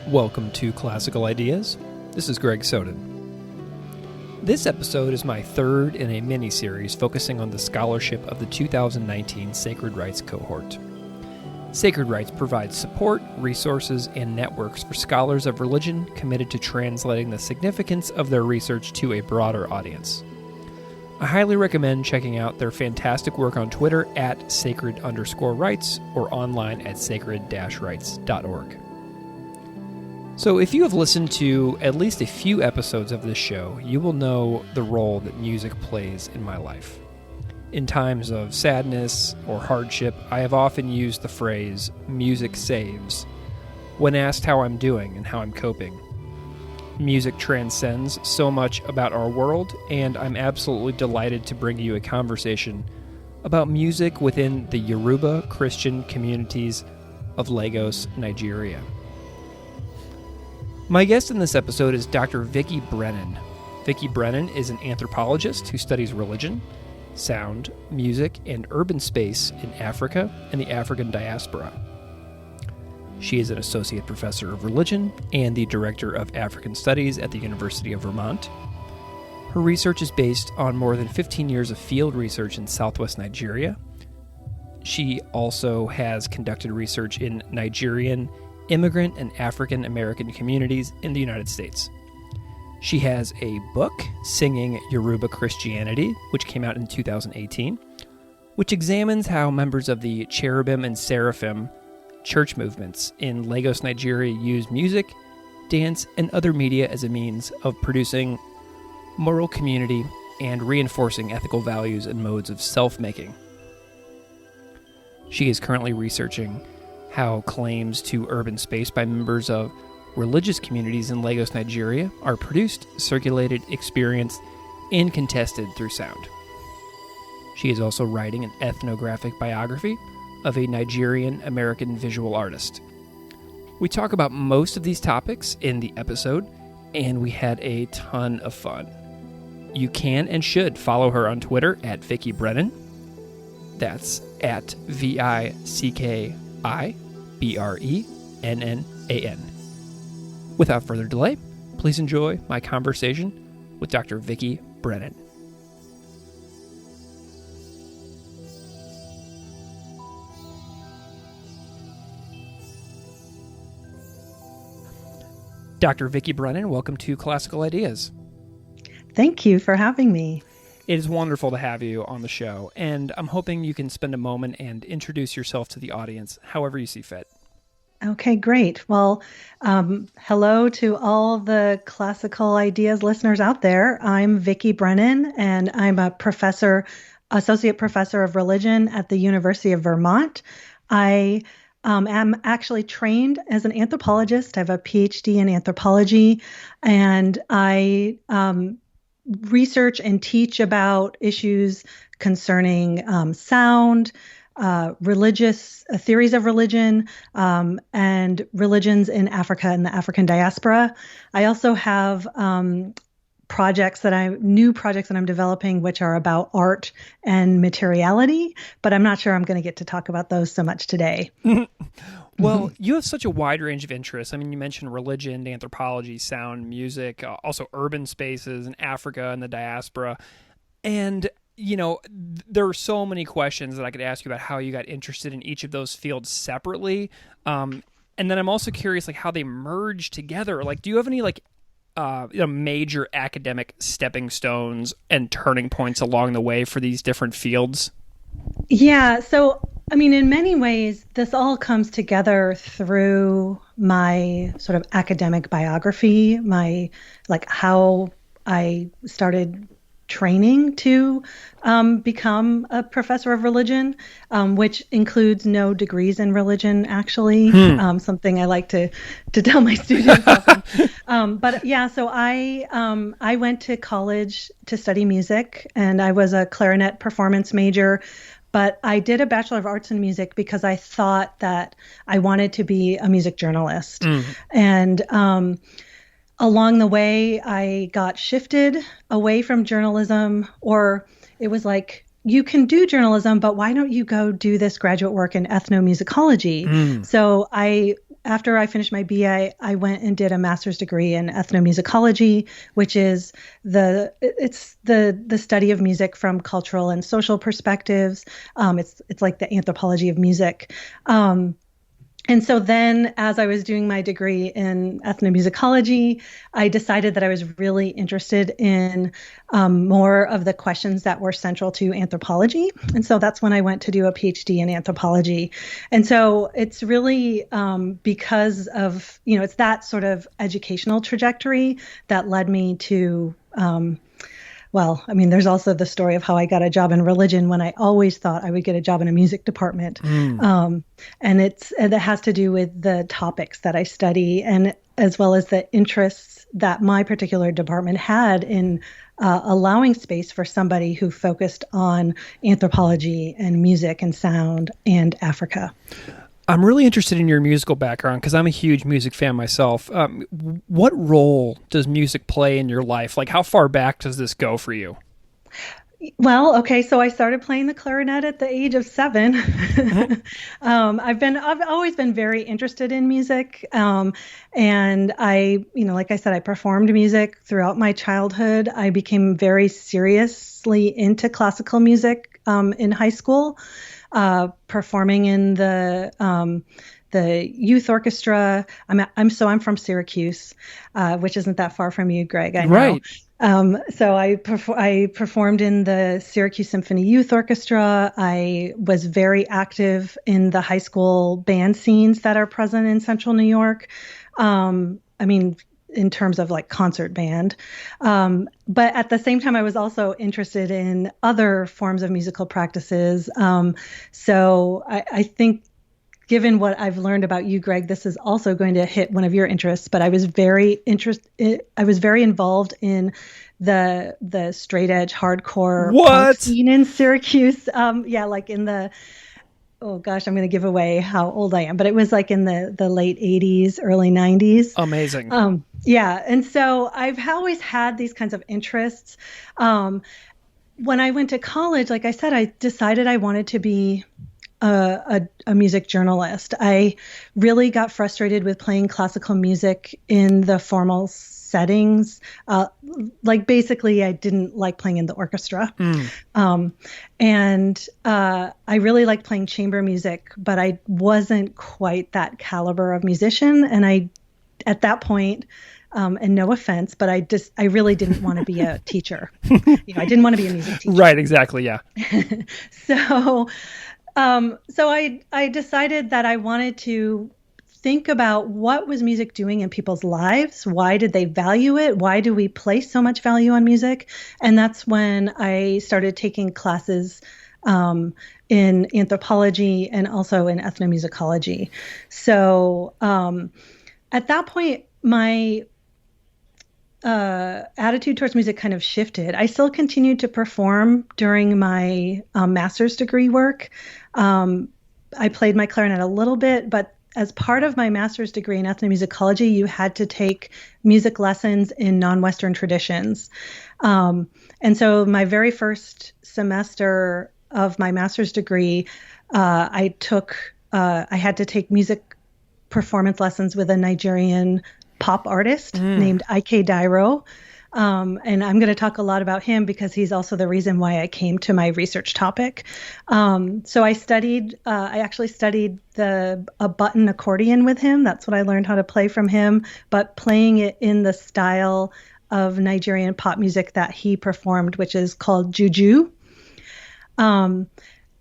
Welcome to Classical Ideas. This is Greg Soden. This episode is my third in a mini-series focusing on the scholarship of the 2019 Sacred Rites cohort. Sacred Rites provides support, resources, and networks for scholars of religion committed to translating the significance of their research to a broader audience. I highly recommend checking out their fantastic work on Twitter at sacred_rites or online at sacred-rites.org. So if you have listened to at least a few episodes of this show, you will know the role that music plays in my life. In times of sadness or hardship, I have often used the phrase, music saves, when asked how I'm doing and how I'm coping. Music transcends so much about our world, and I'm absolutely delighted to bring you a conversation about music within the Yoruba Christian communities of Lagos, Nigeria. My guest in this episode is Dr. Vicki Brennan. Vicki Brennan is an anthropologist who studies religion, sound, music, and urban space in Africa and the African Diaspora. She is an associate professor of religion and the director of African Studies at the University of Vermont. Her research is based on more than 15 years of field research in southwest Nigeria. She also has conducted research in Nigerian-Immigrant and African American communities in the United States. She has a book, Singing Yoruba Christianity, which came out in 2018, which examines how members of the Cherubim and Seraphim church movements in Lagos, Nigeria use music, dance, and other media as a means of producing moral community and reinforcing ethical values and modes of self-making. She is currently researching how claims to urban space by members of religious communities in Lagos, Nigeria are produced, circulated, experienced, and contested through sound. She is also writing an ethnographic biography of a Nigerian-American visual artist. We talk about most of these topics in the episode, and we had a ton of fun. You can and should follow her on Twitter at Vicki Brennan. That's at VICKIBRENNAN. Without further delay, please enjoy my conversation with Dr. Vicki Brennan. Dr. Vicki Brennan, welcome to Classical Ideas. Thank you for having me. It is wonderful to have you on the show, and I'm hoping you can spend a moment and introduce yourself to the audience, however you see fit. Okay, great. Well, hello to all the Classical Ideas listeners out there. I'm Vicki Brennan, and I'm a associate professor of religion at the University of Vermont. I am actually trained as an anthropologist. I have a PhD in anthropology, and I research and teach about issues concerning sound, religious theories of religion, and religions in Africa and the African diaspora. I also have new projects that I'm developing, which are about art and materiality, but I'm not sure I'm going to get to talk about those so much today. Well, you have such a wide range of interests. I mean, you mentioned religion, anthropology, sound, music, also urban spaces in Africa and the diaspora. And, you know, there are so many questions that I could ask you about how you got interested in each of those fields separately. And then I'm also curious, like, how they merge together. Like, do you have any, like, major academic stepping stones and turning points along the way for these different fields? Yeah. So, I mean, in many ways, this all comes together through my sort of academic biography, how I started training to become a professor of religion, which includes no degrees in religion, actually, something I like to tell my students often. But yeah, so I went to college to study music, and I was a clarinet performance major. But I did a Bachelor of Arts in Music because I thought that I wanted to be a music journalist. And along the way, I got shifted away from journalism, or it was like, you can do journalism, but why don't you go do this graduate work in ethnomusicology? So I after I finished my BA, I went and did a master's degree in ethnomusicology, which is the study of music from cultural and social perspectives. It's like the anthropology of music. And so then as I was doing my degree in ethnomusicology, I decided that I was really interested in more of the questions that were central to anthropology. And so that's when I went to do a PhD in anthropology. And so it's really because of, it's that sort of educational trajectory that led me to there's also the story of how I got a job in religion when I always thought I would get a job in a music department. And it has to do with the topics that I study, and as well as the interests that my particular department had in allowing space for somebody who focused on anthropology and music and sound and Africa. I'm really interested in your musical background because I'm a huge music fan myself. What role does music play in your life? Like, how far back does this go for you? Well, okay, so I started playing the clarinet at the age of 7. I've always been very interested in music, and I, like I said, I performed music throughout my childhood. I became very seriously into classical music in high school. Performing in the youth orchestra. I'm from Syracuse, which isn't that far from you, Greg. I know. Right. So I performed in the Syracuse Symphony Youth Orchestra. I was very active in the high school band scenes that are present in Central New York. In terms of like concert band. But at the same time, I was also interested in other forms of musical practices. So I think given what I've learned about you, Greg, this is also going to hit one of your interests, but I was very involved in the straight edge hardcore punk scene in Syracuse. Like in the, oh gosh, I'm going to give away how old I am, but it was like in the late 80s, early 90s. Amazing. And so I've always had these kinds of interests. When I went to college, like I said, I decided I wanted to be a music journalist. I really got frustrated with playing classical music in the formal settings. Basically, I didn't like playing in the orchestra. And I really liked playing chamber music, but I wasn't quite that caliber of musician. And at that point, and no offense, but I really didn't want to be a teacher. I didn't want to be a music teacher. Right, exactly, yeah. So I decided that I wanted to think about what was music doing in people's lives. Why did they value it? Why do we place so much value on music? And that's when I started taking classes in anthropology and also in ethnomusicology. So at that point, my attitude towards music kind of shifted. I still continued to perform during my master's degree work. I played my clarinet a little bit, but as part of my master's degree in ethnomusicology, you had to take music lessons in non-Western traditions. And so my very first semester of my master's degree, I had to take music performance lessons with a Nigerian pop artist named Ike Dairo. And I'm going to talk a lot about him because he's also the reason why I came to my research topic. So I actually studied a button accordion with him. That's what I learned how to play from him, but playing it in the style of Nigerian pop music that he performed, which is called juju.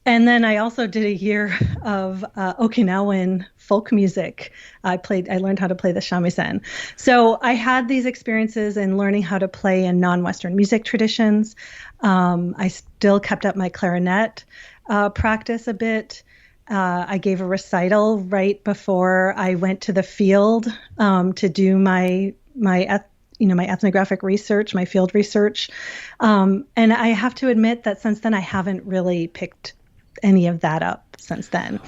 And then I also did a year of Okinawan folk music. I learned how to play the shamisen. So I had these experiences in learning how to play in non-Western music traditions. I still kept up my clarinet practice a bit. I gave a recital right before I went to the field to do my ethnographic research, my field research. And I have to admit that since then I haven't really picked any of that up since then.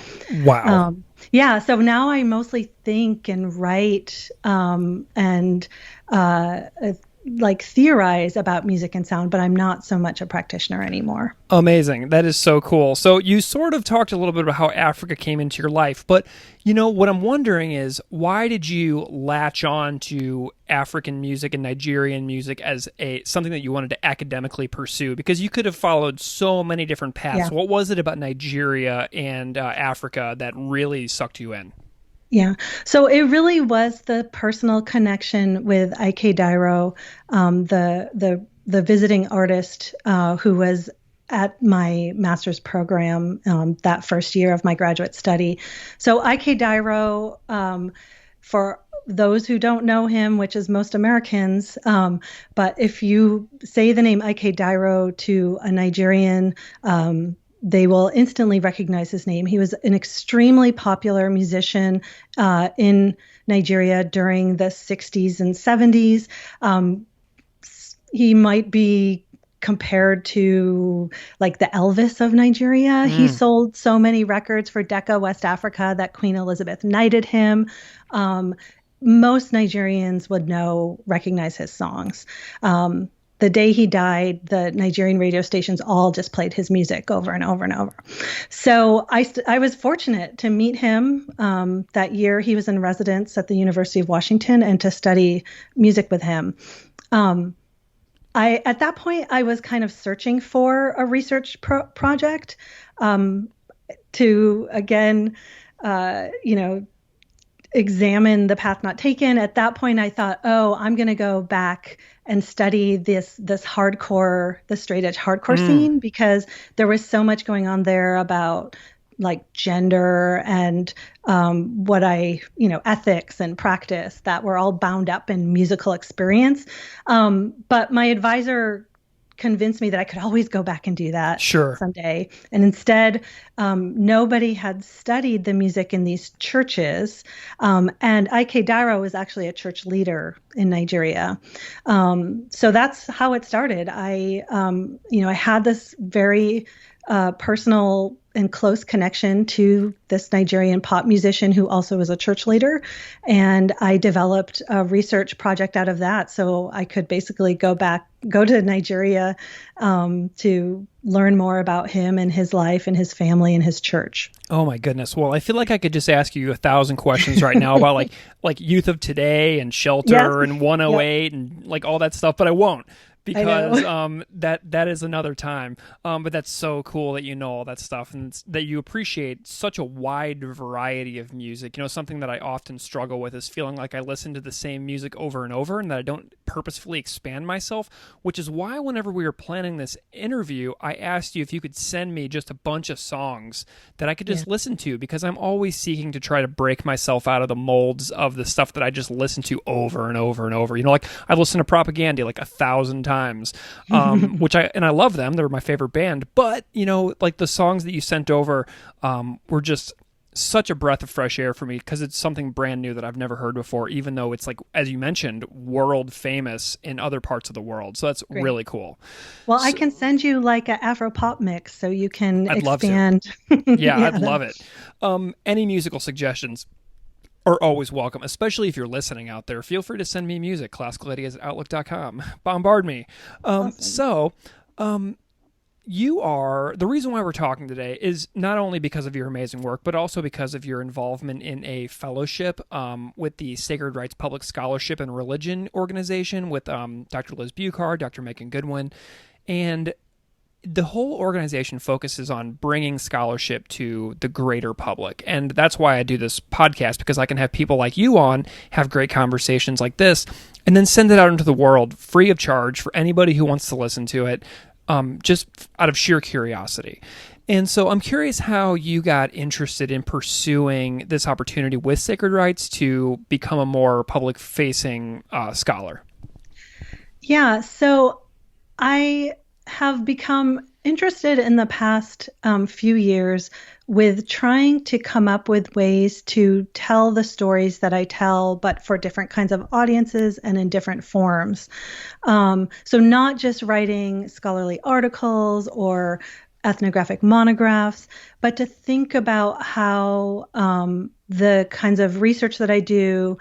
Wow. So now I mostly think and write and like theorize about music and sound, but I'm not so much a practitioner anymore. Amazing. That is so cool. So you sort of talked a little bit about how Africa came into your life, but what I'm wondering is, why did you latch on to African music and Nigerian music as something that you wanted to academically pursue? Because you could have followed so many different paths. Yeah. What was it about Nigeria and Africa that really sucked you in? Yeah. So it really was the personal connection with Ike Dairo, the visiting artist who was at my master's program that first year of my graduate study. So Ike Dairo, for those who don't know him, which is most Americans, but if you say the name Ike Dairo to a Nigerian, they will instantly recognize his name. He was an extremely popular musician in Nigeria during the 60s and 70s. He might be compared to like the Elvis of Nigeria. He sold so many records for Decca West Africa that Queen Elizabeth knighted him. Most Nigerians would recognize his songs. The day he died, the Nigerian radio stations all just played his music over and over and over. So I was fortunate to meet him that year. He was in residence at the University of Washington, and to study music with him. At that point, I was kind of searching for a research project to, again, examine the path not taken. At that point, I thought, I'm going to go back and study this hardcore, the straight edge hardcore scene, because there was so much going on there about like gender and ethics and practice that were all bound up in musical experience. But my advisor convinced me that I could always go back and do that someday. And instead, nobody had studied the music in these churches. And Ike Dairo was actually a church leader in Nigeria. So that's how it started. I had this very personal and close connection to this Nigerian pop musician who also was a church leader. And I developed a research project out of that. So I could basically go to Nigeria to learn more about him and his life and his family and his church. Oh my goodness. Well, I feel like I could just ask you 1,000 questions right now about like Youth of Today and Shelter and 108 and like all that stuff, but I won't. Because that is another time. But that's so cool that you know all that stuff and that you appreciate such a wide variety of music. Something that I often struggle with is feeling like I listen to the same music over and over and that I don't purposefully expand myself, which is why whenever we were planning this interview, I asked you if you could send me just a bunch of songs that I could just listen to, because I'm always seeking to try to break myself out of the molds of the stuff that I just listen to over and over and over. Like I've listened to Propaganda like 1,000 times. Which I love them. They're my favorite band. But, like the songs that you sent over were just such a breath of fresh air for me, because it's something brand new that I've never heard before, even though it's like, as you mentioned, world famous in other parts of the world. So that's really cool. Well, I can send you like an Afro pop mix so you can expand. Love to. Yeah, I'd love it. Any musical suggestions are always welcome, especially if you're listening out there. Feel free to send me music, classicalideas@outlook.com. Bombard me. Awesome. So, the reason why we're talking today is not only because of your amazing work, but also because of your involvement in a fellowship with the Sacred Rights Public Scholarship and Religion Organization with Dr. Liz Buchar, Dr. Megan Goodwin, and the whole organization focuses on bringing scholarship to the greater public. And that's why I do this podcast, because I can have people like you on, have great conversations like this, and then send it out into the world free of charge for anybody who wants to listen to it, just out of sheer curiosity. And so I'm curious how you got interested in pursuing this opportunity with Sacred Rights to become a more public-facing scholar. Yeah, so I have become interested in the past few years with trying to come up with ways to tell the stories that I tell, but for different kinds of audiences and in different forms. So not just writing scholarly articles or ethnographic monographs, but to think about how the kinds of research that I do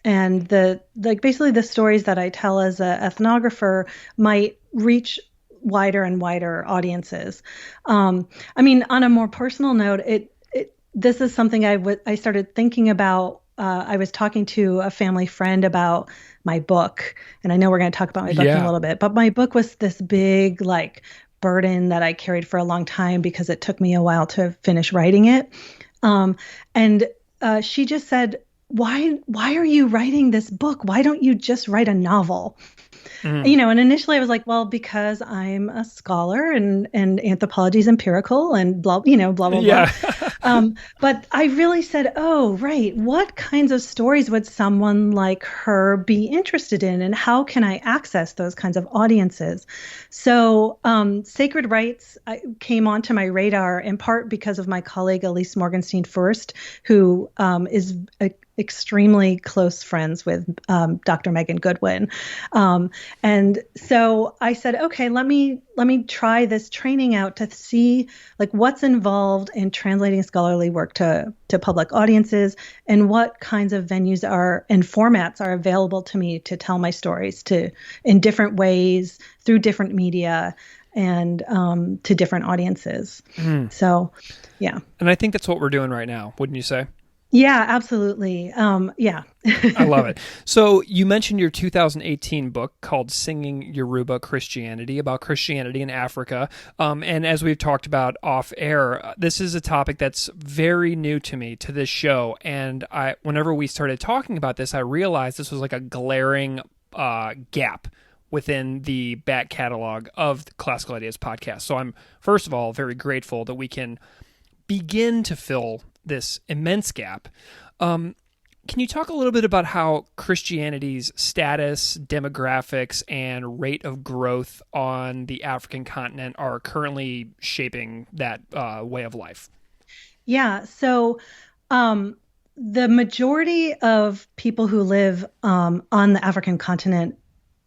and basically the stories that I tell as an ethnographer might reach wider and wider audiences. I mean, on a more personal note, this is something I started thinking about. I was talking to a family friend about my book, and I know we're going to talk about my book in a little bit, but my book was this big burden that I carried for a long time because it took me a while to finish writing it. And she just said, why are you writing this book? Why don't you just write a novel? And initially I was like, well, because I'm a scholar and anthropology is empirical and blah, blah, blah, blah. But I really said, oh, right. What kinds of stories would someone like her be interested in? And how can I access those kinds of audiences? So sacred rites came onto my radar in part because of my colleague, Elise Morgenstein-Furst, who is extremely close friends with Dr. Megan Goodwin. And so I said, okay, let me try this training out to see what's involved in translating scholarly work to public audiences and what kinds of venues and formats are available to me to tell my stories in different ways through different media and to different audiences. So, yeah. And I think that's what we're doing right now, wouldn't you say? Yeah, absolutely. Yeah. I love it. So you mentioned your 2018 book called Singing Yoruba Christianity, about Christianity in Africa. And as we've talked about off air, this is a topic that's very new to me, to this show. And whenever we started talking about this, I realized this was like a glaring gap within the back catalog of the Classical Ideas podcast. So I'm, first of all, very grateful that we can begin to fill this immense gap. Can you talk a little bit about how Christianity's status, demographics, and rate of growth on the African continent are currently shaping that way of life? Yeah, so the majority of people who live on the African continent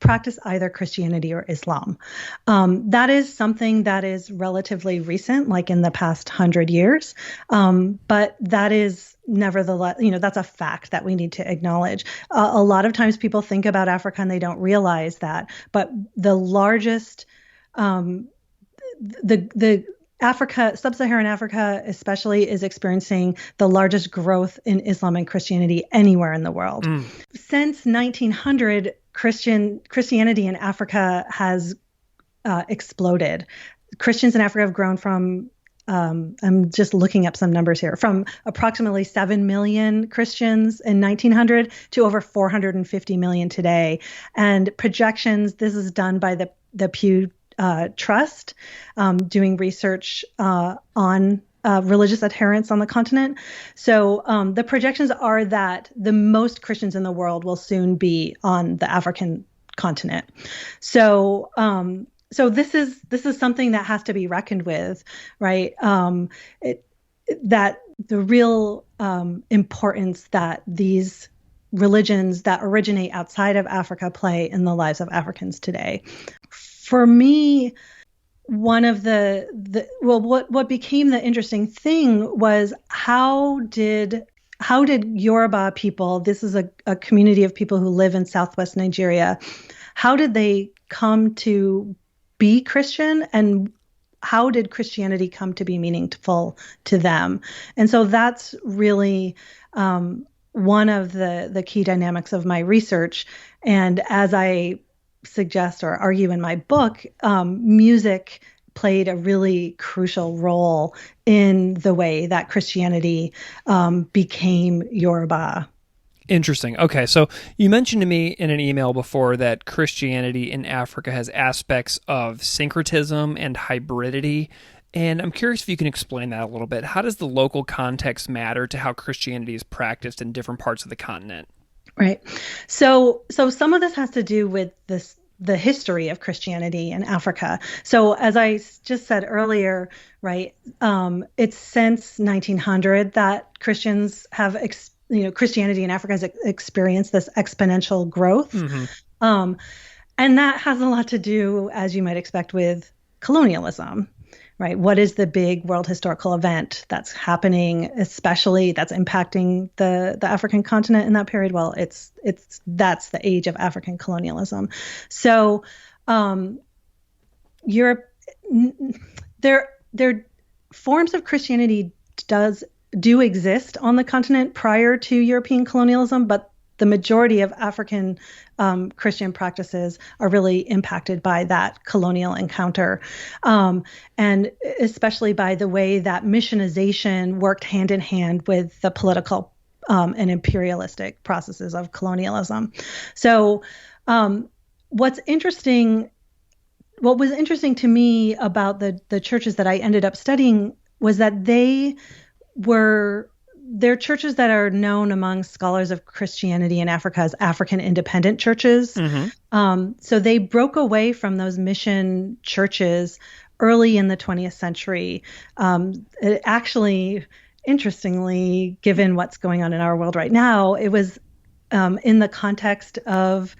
practice either Christianity or Islam. That is something that is relatively recent, like in the past 100 years. But that is nevertheless, that's a fact that we need to acknowledge. A lot of times people think about Africa and they don't realize that. But the largest, Africa, sub-Saharan Africa especially, is experiencing the largest growth in Islam and Christianity anywhere in the world. Since 1900, Christianity in Africa has exploded. Christians in Africa have grown from, I'm just looking up some numbers here, from approximately 7 million Christians in 1900 to over 450 million today. And projections, this is done by the Pew Trust, doing research on religious adherence on the continent. So the projections are that the most Christians in the world will soon be on the African continent. So so this is something that has to be reckoned with, right? That the real importance that these religions that originate outside of Africa play in the lives of Africans today. For me, one of what became the interesting thing was how did Yoruba people, this is a community of people who live in Southwest Nigeria, how did they come to be Christian, and how did Christianity come to be meaningful to them? And so that's really one of the key dynamics of my research. And as I suggest or argue in my book, music played a really crucial role in the way that Christianity became Yoruba. Interesting. Okay, so you mentioned to me in an email before that Christianity in Africa has aspects of syncretism and hybridity, and I'm curious if you can explain that a little bit. How does the local context matter to how Christianity is practiced in different parts of the continent? Right. So some of this has to do with the history of Christianity in Africa. So as I just said earlier, right, it's since 1900 that Christians have, Christianity in Africa has experienced this exponential growth. And that has a lot to do, as you might expect, with colonialism, right? What is the big world historical event that's happening, especially that's impacting the African continent in that period? Well, that's the age of African colonialism. So, Europe, there forms of Christianity do exist on the continent prior to European colonialism, but the majority of African Christian practices are really impacted by that colonial encounter, and especially by the way that missionization worked hand in hand with the political and imperialistic processes of colonialism. So, what was interesting to me about the churches that I ended up studying was that they're churches that are known among scholars of Christianity in Africa as African independent churches. Mm-hmm. So they broke away from those mission churches early in the 20th century. It actually, interestingly, given what's going on in our world right now, it was in the context of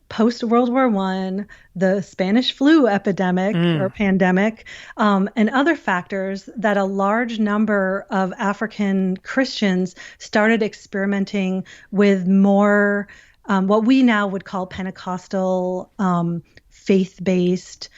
post-World War I, the Spanish flu epidemic or pandemic, and other factors that a large number of African Christians started experimenting with more what we now would call Pentecostal faith-based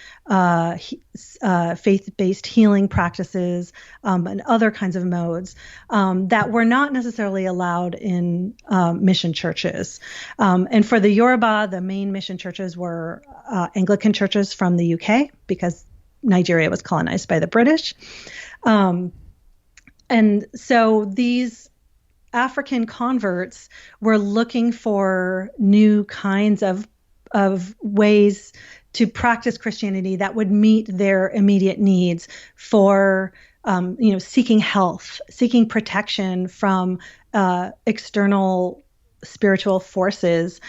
healing practices and other kinds of modes that were not necessarily allowed in mission churches. And for the Yoruba, the main mission churches were Anglican churches from the UK because Nigeria was colonized by the British. And so these African converts were looking for new kinds of ways to practice Christianity that would meet their immediate needs for, seeking health, seeking protection from external spiritual forces,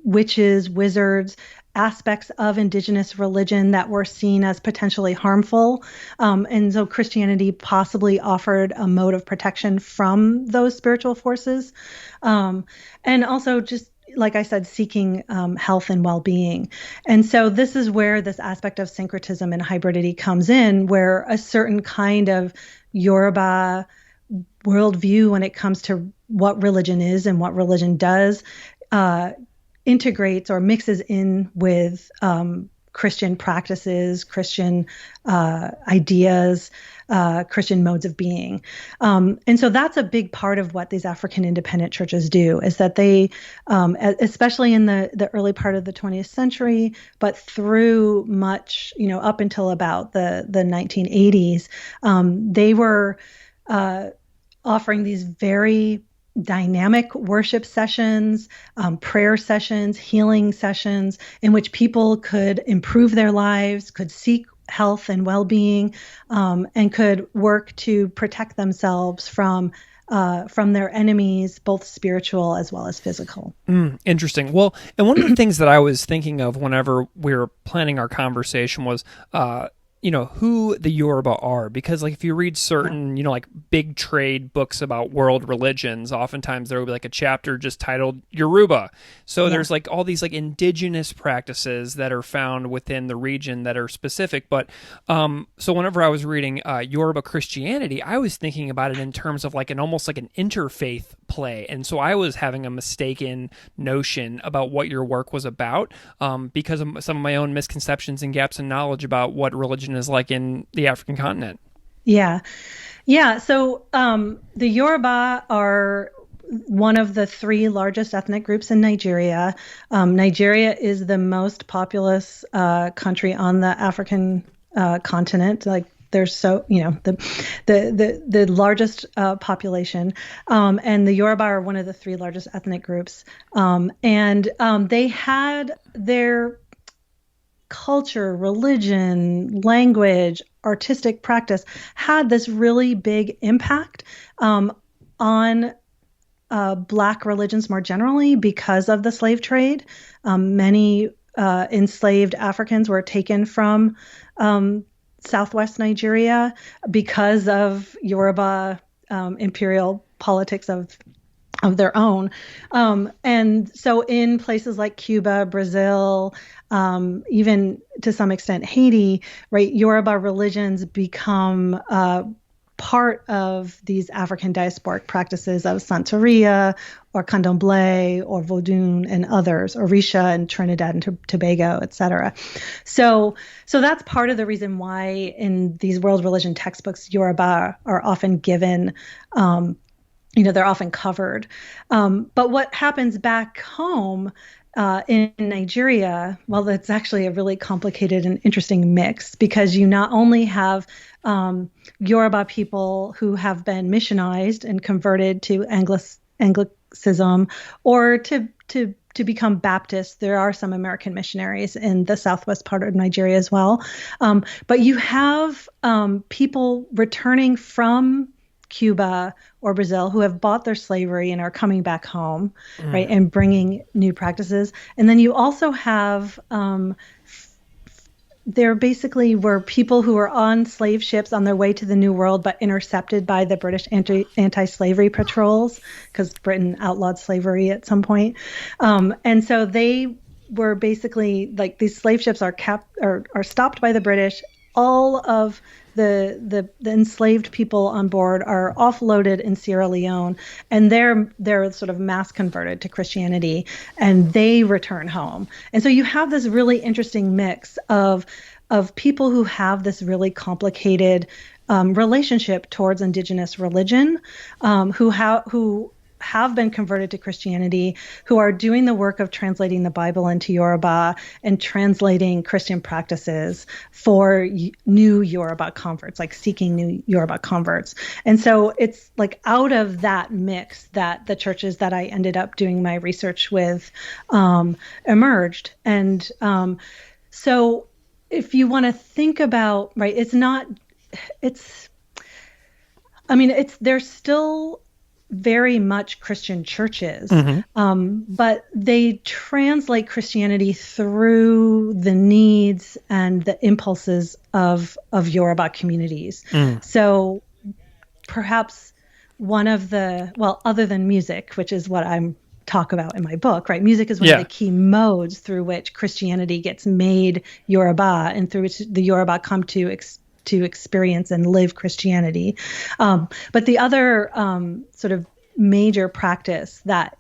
witches, wizards, aspects of indigenous religion that were seen as potentially harmful. And so Christianity possibly offered a mode of protection from those spiritual forces. And also just, like I said, seeking health and well-being. And so this is where this aspect of syncretism and hybridity comes in, where a certain kind of Yoruba worldview when it comes to what religion is and what religion does integrates or mixes in with Christian practices, Christian ideas, Christian modes of being. And so that's a big part of what these African independent churches do, is that they, especially in the early part of the 20th century, but through much, up until about the 1980s, they were offering these very dynamic worship sessions, prayer sessions, healing sessions, in which people could improve their lives, could seek health and well-being, and could work to protect themselves from their enemies, both spiritual as well as physical. Interesting. Well, and one of the things that I was thinking of whenever we were planning our conversation was, who the Yoruba are, because if you read certain, big trade books about world religions, oftentimes there will be a chapter just titled Yoruba. So there's all these indigenous practices that are found within the region that are specific. But so whenever I was reading Yoruba Christianity, I was thinking about it in terms of almost an interfaith play. And so I was having a mistaken notion about what your work was about because of some of my own misconceptions and gaps in knowledge about what religion is like in the African continent. Yeah. So the Yoruba are one of the three largest ethnic groups in Nigeria. Nigeria is the most populous country on the African continent. There's the largest population, and the Yoruba are one of the three largest ethnic groups. And they had their culture, religion, language, artistic practice had this really big impact on Black religions more generally because of the slave trade. Many enslaved Africans were taken from Southwest Nigeria because of Yoruba imperial politics of of their own. And so in places like Cuba, Brazil, even to some extent Haiti, right, Yoruba religions become part of these African diasporic practices of Santeria or Candomblé or Vodun and others, Orisha and Trinidad and Tobago, et cetera. So that's part of the reason why in these world religion textbooks, Yoruba are often given, they're often covered. But what happens back home in Nigeria, well, it's actually a really complicated and interesting mix, because you not only have Yoruba people who have been missionized and converted to Anglicism or to become Baptist. There are some American missionaries in the southwest part of Nigeria as well. But you have people returning from Cuba or Brazil who have bought their slavery and are coming back home, right, and bringing new practices. And then you also have there basically were people who were on slave ships on their way to the New World, but intercepted by the British anti-slavery patrols, because Britain outlawed slavery at some point. And so they were basically like, these slave ships are stopped by the British. All of the enslaved people on board are offloaded in Sierra Leone, and they're sort of mass converted to Christianity, and they return home. And so you have this really interesting mix of people who have this really complicated relationship towards indigenous religion, who have been converted to Christianity, who are doing the work of translating the Bible into Yoruba and translating Christian practices for new Yoruba converts, like seeking new Yoruba converts. And so it's like out of that mix that the churches that I ended up doing my research with emerged. And so if you want to think about, right, there's still very much Christian churches, but they translate Christianity through the needs and the impulses of Yoruba communities. So perhaps one of the, well, other than music, which is what I'm talk about in my book, right? Music is one of the key modes through which Christianity gets made Yoruba, and through which the Yoruba come to experience and live Christianity. But the other sort of major practice that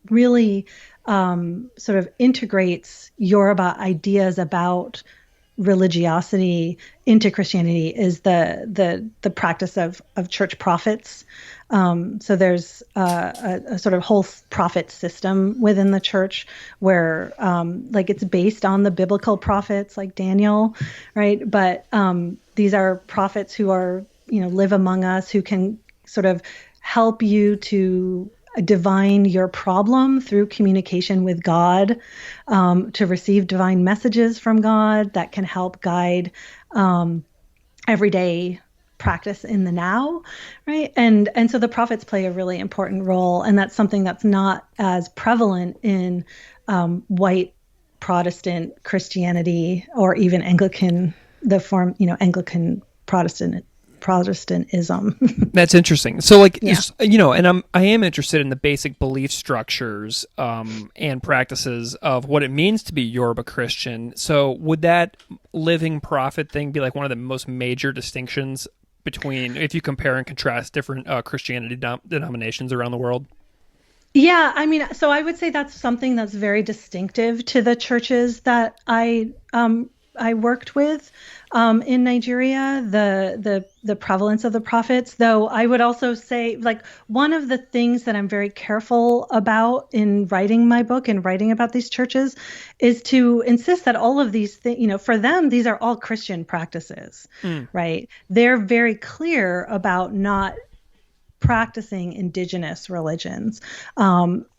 really sort of integrates Yoruba ideas about religiosity into Christianity is the practice of church prophets. So there's a sort of whole prophet system within the church where like it's based on the biblical prophets like Daniel, right? But these are prophets who are, live among us, who can sort of help you to divine your problem through communication with God, to receive divine messages from God that can help guide everyday practice in the now, right? And so the prophets play a really important role, and that's something that's not as prevalent in white Protestant Christianity or even Anglican, Anglican Protestantism. That's interesting. So and I am interested in the basic belief structures and practices of what it means to be Yoruba Christian. So would that living prophet thing be like one of the most major distinctions between, if you compare and contrast different Christianity denominations around the world? Yeah, I mean, so I would say that's something that's very distinctive to the churches that I worked with in Nigeria, the prevalence of the prophets. Though I would also say, like, one of the things that I'm very careful about in writing my book and writing about these churches is to insist that all of these things, for them, these are all Christian practices, right? They're very clear about not practicing indigenous religions.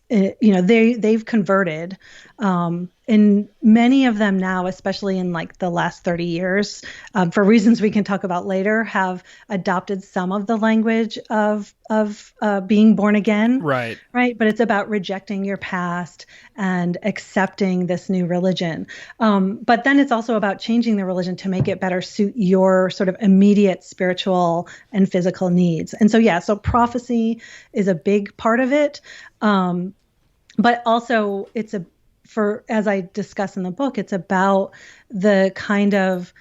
They've converted, in many of them now, especially in like the last 30 years, for reasons we can talk about later, have adopted some of the language of being born again. Right. Right. But it's about rejecting your past and accepting this new religion. But then it's also about changing the religion to make it better suit your sort of immediate spiritual and physical needs. And so prophecy is a big part of it. But also as I discuss in the book, it's about the kind of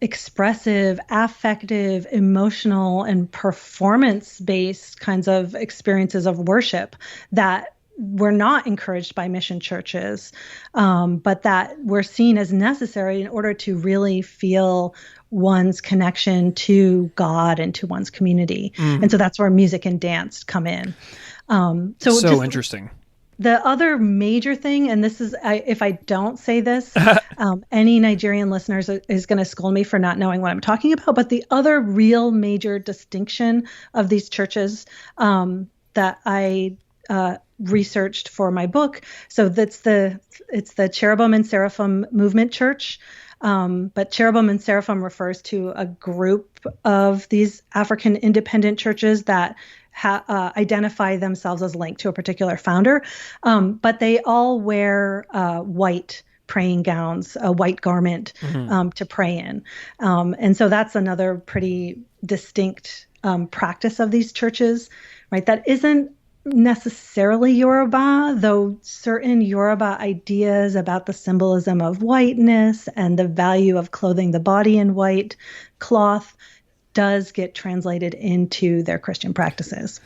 expressive, affective, emotional, and performance-based kinds of experiences of worship that were not encouraged by mission churches, but that were seen as necessary in order to really feel one's connection to God and to one's community. And so that's where music and dance come in. So interesting. The other major thing, and this is, if I don't say this, any Nigerian listeners is going to scold me for not knowing what I'm talking about. But the other real major distinction of these churches that I researched for my book, so it's the Cherubim and Seraphim movement church. But Cherubim and Seraphim refers to a group of these African independent churches that identify themselves as linked to a particular founder, but they all wear white praying gowns, a white garment to pray in. And so that's another pretty distinct practice of these churches, right? That isn't necessarily Yoruba, though certain Yoruba ideas about the symbolism of whiteness and the value of clothing the body in white cloth does get translated into their Christian practices.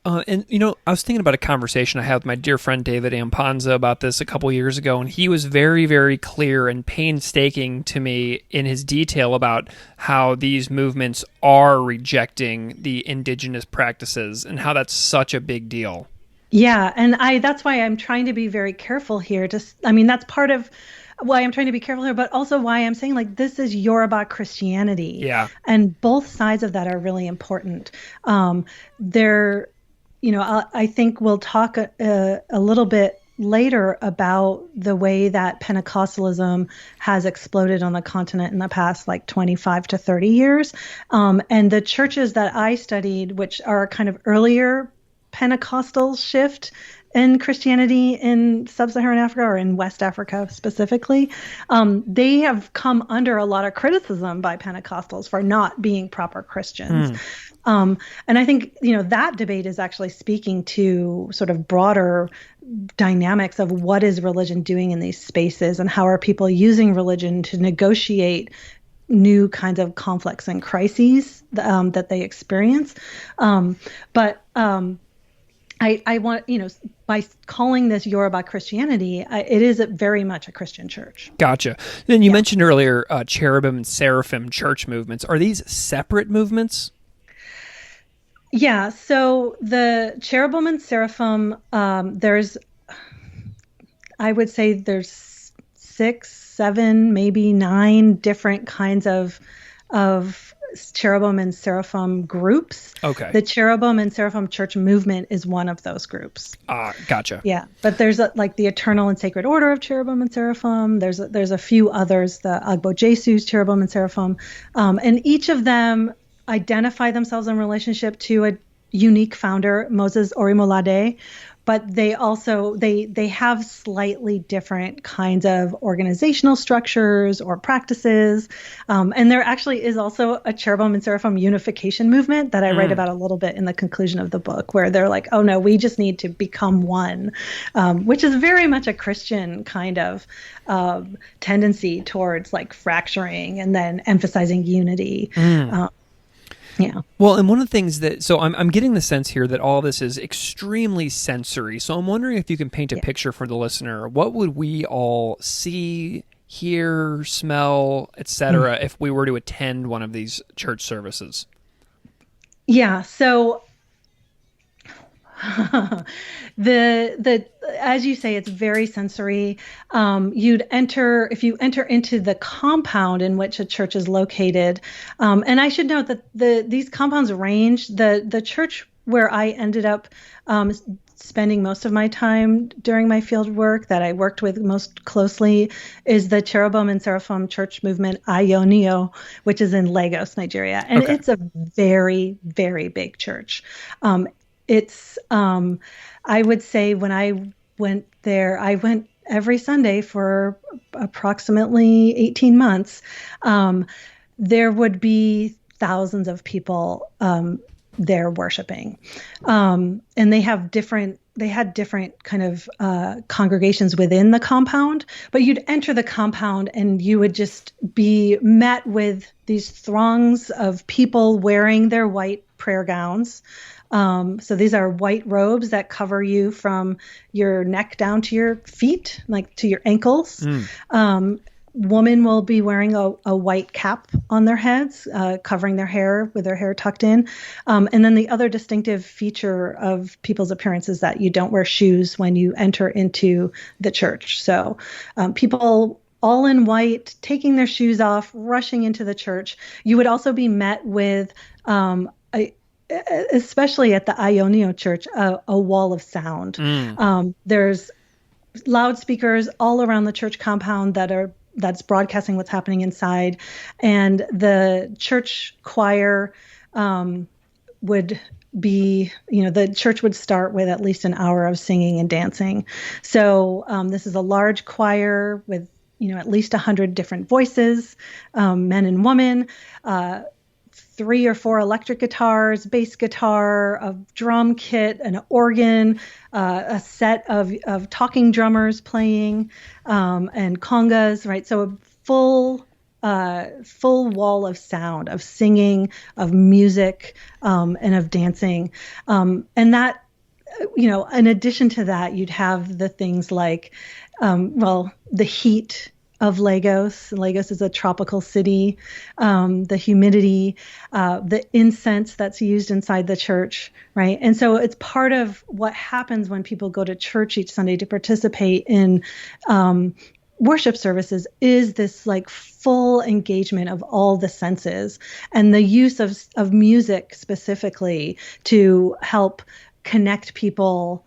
And, I was thinking about a conversation I had with my dear friend David Ampanza about this a couple years ago, and he was very, very clear and painstaking to me in his detail about how these movements are rejecting the indigenous practices and how that's such a big deal. Yeah, and that's why I'm trying to be very careful here. That's part of why I'm trying to be careful here, but also why I'm saying like this is Yoruba Christianity. Yeah. And both sides of that are really important. I think we'll talk a little bit later about the way that Pentecostalism has exploded on the continent in the past like 25 to 30 years. And the churches that I studied, which are kind of earlier Pentecostal shift in Christianity in sub-Saharan Africa or in West Africa specifically, they have come under a lot of criticism by Pentecostals for not being proper Christians. And I think, that debate is actually speaking to sort of broader dynamics of what is religion doing in these spaces and how are people using religion to negotiate new kinds of conflicts and crises that they experience. I want, by calling this Yoruba Christianity, it is very much a Christian church. Gotcha. Then you mentioned earlier Cherubim and Seraphim church movements. Are these separate movements? Yeah. So the Cherubim and Seraphim, I would say there's 6, 7, maybe 9 different kinds of Cherubim and Seraphim groups. Okay. The Cherubim and Seraphim church movement is one of those groups. Gotcha. Yeah, but there's like the Eternal and Sacred Order of Cherubim and Seraphim. There's a few others, the Agbo Jesu's Cherubim and Seraphim, and each of them identify themselves in relationship to a unique founder, Moses Orimolade. But they also they have slightly different kinds of organizational structures or practices, and there actually is also a Cherubim and Seraphim unification movement that I write about a little bit in the conclusion of the book, where they're like, oh no, we just need to become one, which is very much a Christian kind of tendency towards like fracturing and then emphasizing unity. Yeah. Well, and one of the things I'm getting the sense here that all this is extremely sensory. So I'm wondering if you can paint a picture for the listener. What would we all see, hear, smell, etc., if we were to attend one of these church services? Yeah. So as you say, it's very sensory. If you enter into the compound in which a church is located, and I should note that these compounds range. The church where I ended up spending most of my time during my field work, that I worked with most closely, is the Cherubim and Seraphim church movement, Ionio, which is in Lagos, Nigeria. And it's a very, very big church. I would say when I went there, I went every Sunday for approximately 18 months. There would be thousands of people there worshiping. And they had different kind of congregations within the compound, but you'd enter the compound and you would just be met with these throngs of people wearing their white prayer gowns. So these are white robes that cover you from your neck down to your feet, like to your ankles. Women will be wearing a white cap on their heads, covering their hair with their hair tucked in. And then the other distinctive feature of people's appearance is that you don't wear shoes when you enter into the church. So people all in white, taking their shoes off, rushing into the church. You would also be met with especially at the Ionio Church, a wall of sound. There's loudspeakers all around the church compound that's broadcasting what's happening inside, and the church choir would be, the church would start with at least an hour of singing and dancing. So this is a large choir with at least 100 different voices, men and women. 3 or 4 electric guitars, bass guitar, a drum kit, an organ, a set of talking drummers playing, and congas, right? So a full wall of sound, of singing, of music, and of dancing. And that, in addition to that, you'd have the things like, the heat of Lagos. Lagos is a tropical city. The humidity, the incense that's used inside the church, right? And so it's part of what happens when people go to church each Sunday to participate in worship services, is this like full engagement of all the senses, and the use of music specifically to help connect people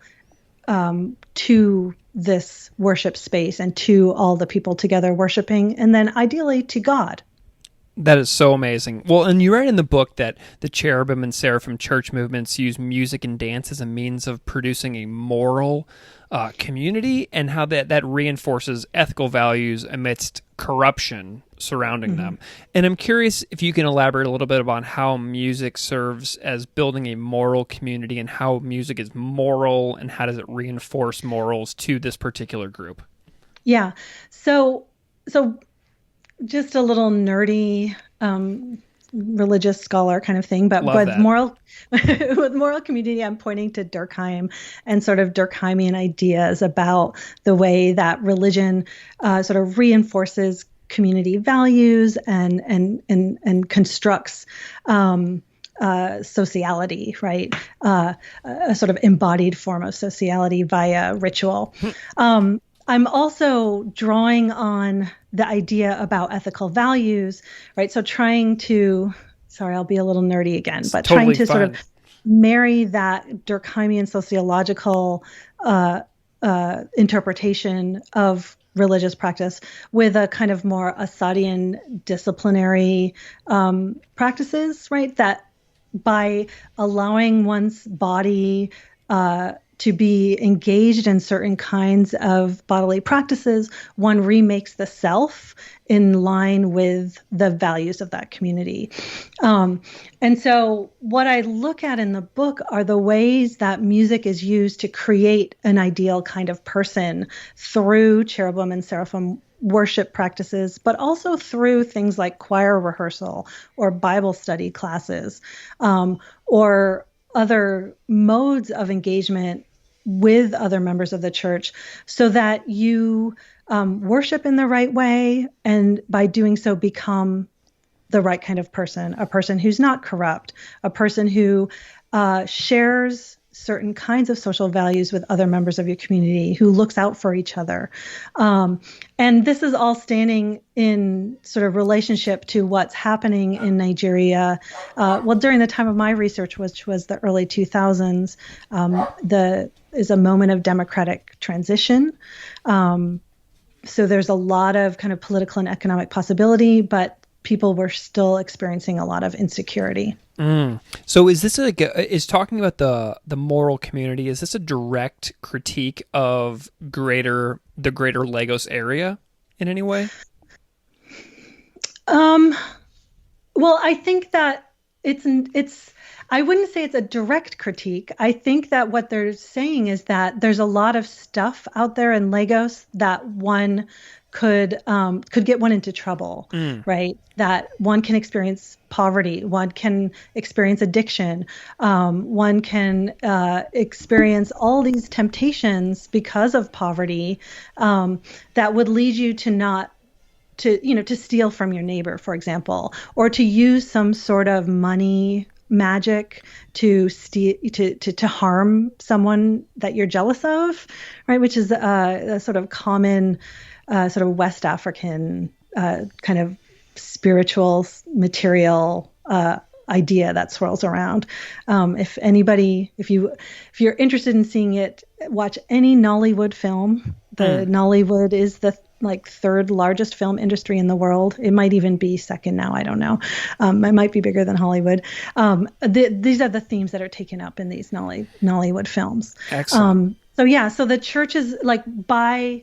to this worship space and to all the people together worshiping, and then ideally to God. That is so amazing. Well, and you write in the book that the Cherubim and Seraphim church movements use music and dance as a means of producing a moral community, and how that reinforces ethical values amidst corruption surrounding them. And I'm curious if you can elaborate a little bit about how music serves as building a moral community, and how music is moral, and how does it reinforce morals to this particular group? Yeah. So just a little nerdy religious scholar kind of thing, but with moral community, I'm pointing to Durkheim and sort of Durkheimian ideas about the way that religion sort of reinforces community values and constructs sociality, right? A sort of embodied form of sociality via ritual. I'm also drawing on the idea about ethical values, right? So I'll be a little nerdy again, but trying to sort of marry that Durkheimian sociological interpretation of religious practice with a kind of more Assadian disciplinary practices, right? That by allowing one's body to be engaged in certain kinds of bodily practices, one remakes the self in line with the values of that community. And so what I look at in the book are the ways that music is used to create an ideal kind of person through Cherubim and Seraphim worship practices, but also through things like choir rehearsal or Bible study classes, or other modes of engagement with other members of the church, so that you worship in the right way, and by doing so become the right kind of person, a person who's not corrupt, a person who shares certain kinds of social values with other members of your community, who looks out for each other. And this is all standing in sort of relationship to what's happening in Nigeria. Well, during the time of my research, which was the early 2000s, is a moment of democratic transition. So there's a lot of kind of political and economic possibility, but people were still experiencing a lot of insecurity. So is this is talking about the moral community, is this a direct critique of the greater Lagos area in any way? Well, I think that I wouldn't say it's a direct critique. I think that what they're saying is that there's a lot of stuff out there in Lagos that one could get one into trouble, right? That one can experience poverty, one can experience addiction, one can experience all these temptations because of poverty that would lead you to steal from your neighbor, for example, or to use some sort of money magic to harm someone that you're jealous of, right? Which is a sort of common sort of West African kind of spiritual, material idea that swirls around. If you're interested in seeing it, watch any Nollywood film. The Nollywood is the third largest film industry in the world. It might even be second now. I don't know. It might be bigger than Hollywood. These are the themes that are taken up in these Nollywood films. Excellent. So the church is by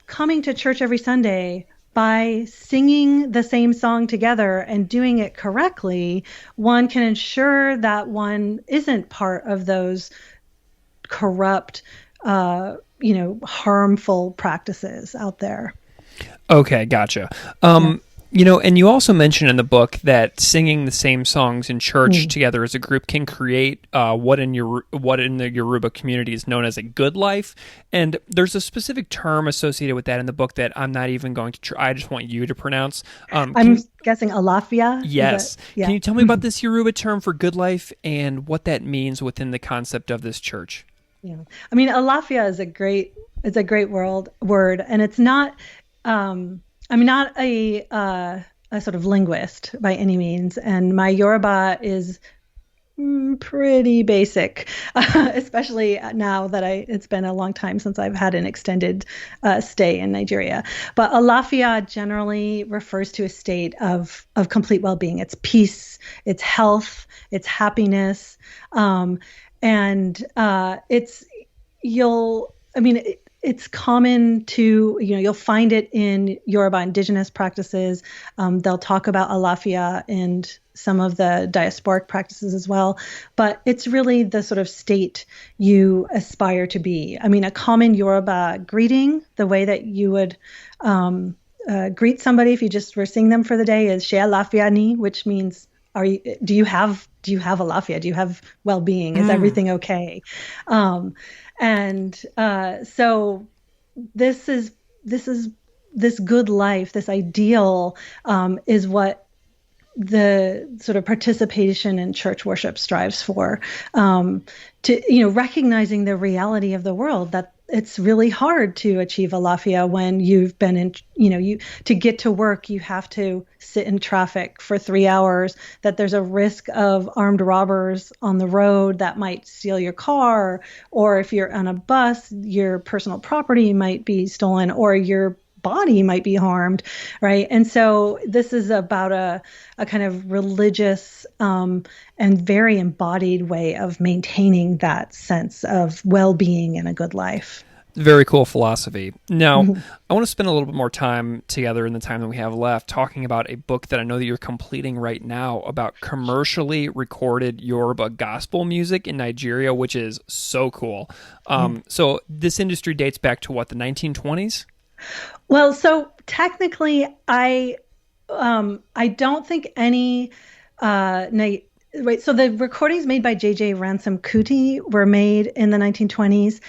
coming to church every Sunday, by singing the same song together and doing it correctly, one can ensure that one isn't part of those corrupt, harmful practices out there. Okay, gotcha. And you also mentioned in the book that singing the same songs in church together as a group can create what in the Yoruba community is known as a good life. And there's a specific term associated with that in the book that I'm not even going to try. I just want you to pronounce. I'm guessing Alafia? Yes. Can you tell me about this Yoruba term for good life and what that means within the concept of this church? Yeah. I mean, Alafia is a great word, and it's not, I'm not a sort of linguist by any means, and my Yoruba is pretty basic, especially now that it's been a long time since I've had an extended stay in Nigeria. But Alafia generally refers to a state of complete well-being. It's peace, it's health, it's happiness, and it's common to, you'll find it in Yoruba indigenous practices. They'll talk about Alafia and some of the diasporic practices as well. But it's really the sort of state you aspire to be. I mean, a common Yoruba greeting, the way that you would greet somebody if you just were seeing them for the day, is She Alafia ni, which means, do you have Alafia? Do you have well-being? Is everything okay? So this good life, this ideal, is what the sort of participation in church worship strives for, recognizing the reality of the world, that it's really hard to achieve Alafia when you've been in, to get to work, you have to sit in traffic for 3 hours, that there's a risk of armed robbers on the road that might steal your car, or if you're on a bus, your personal property might be stolen, or your body might be harmed, right? And so this is about a kind of religious and very embodied way of maintaining that sense of well-being and a good life. Very cool philosophy. Now, I want to spend a little bit more time together in the time that we have left talking about a book that I know that you're completing right now about commercially recorded Yoruba gospel music in Nigeria, which is so cool. So this industry dates back to what, the 1920s? Well, so technically, I don't think any right. So the recordings made by J.J. Ransom Kuti were made in the 1920s.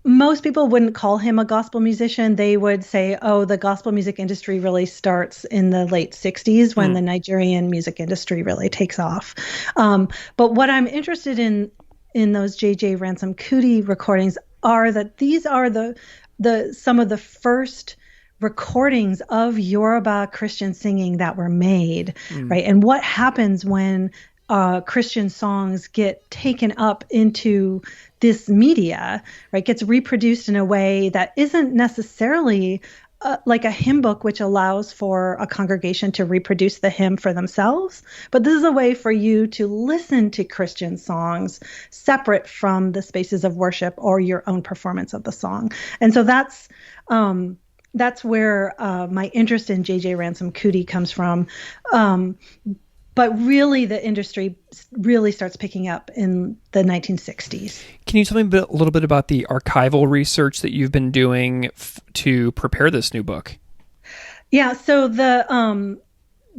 Most people wouldn't call him a gospel musician. They would say, oh, the gospel music industry really starts in the late 60s when the Nigerian music industry really takes off. But what I'm interested in in those J.J. Ransom Cootie recordings are that these are some of the first recordings of Yoruba Christian singing that were made, right? And what happens when Christian songs get taken up into this media, right? Gets reproduced in a way that isn't necessarily like a hymn book, which allows for a congregation to reproduce the hymn for themselves. But this is a way for you to listen to Christian songs separate from the spaces of worship or your own performance of the song. And so that's where my interest in J.J. Ransom Cootie comes from. But really, the industry really starts picking up in the 1960s. Can you tell me a little bit about the archival research that you've been doing to prepare this new book? Yeah, so the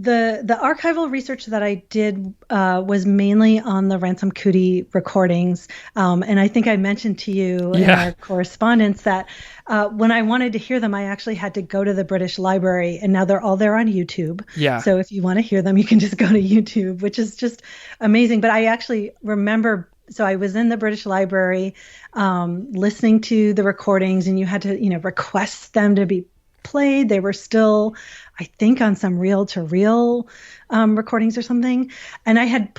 archival research that I did was mainly on the Ransom Cootie recordings. And I think I mentioned to you in our correspondence that when I wanted to hear them, I actually had to go to the British Library, and now they're all there on YouTube. Yeah. So if you want to hear them, you can just go to YouTube, which is just amazing. But I actually remember, so I was in the British Library listening to the recordings, and you had to, request them to be played. They were still, I think, on some reel-to-reel recordings or something. And I had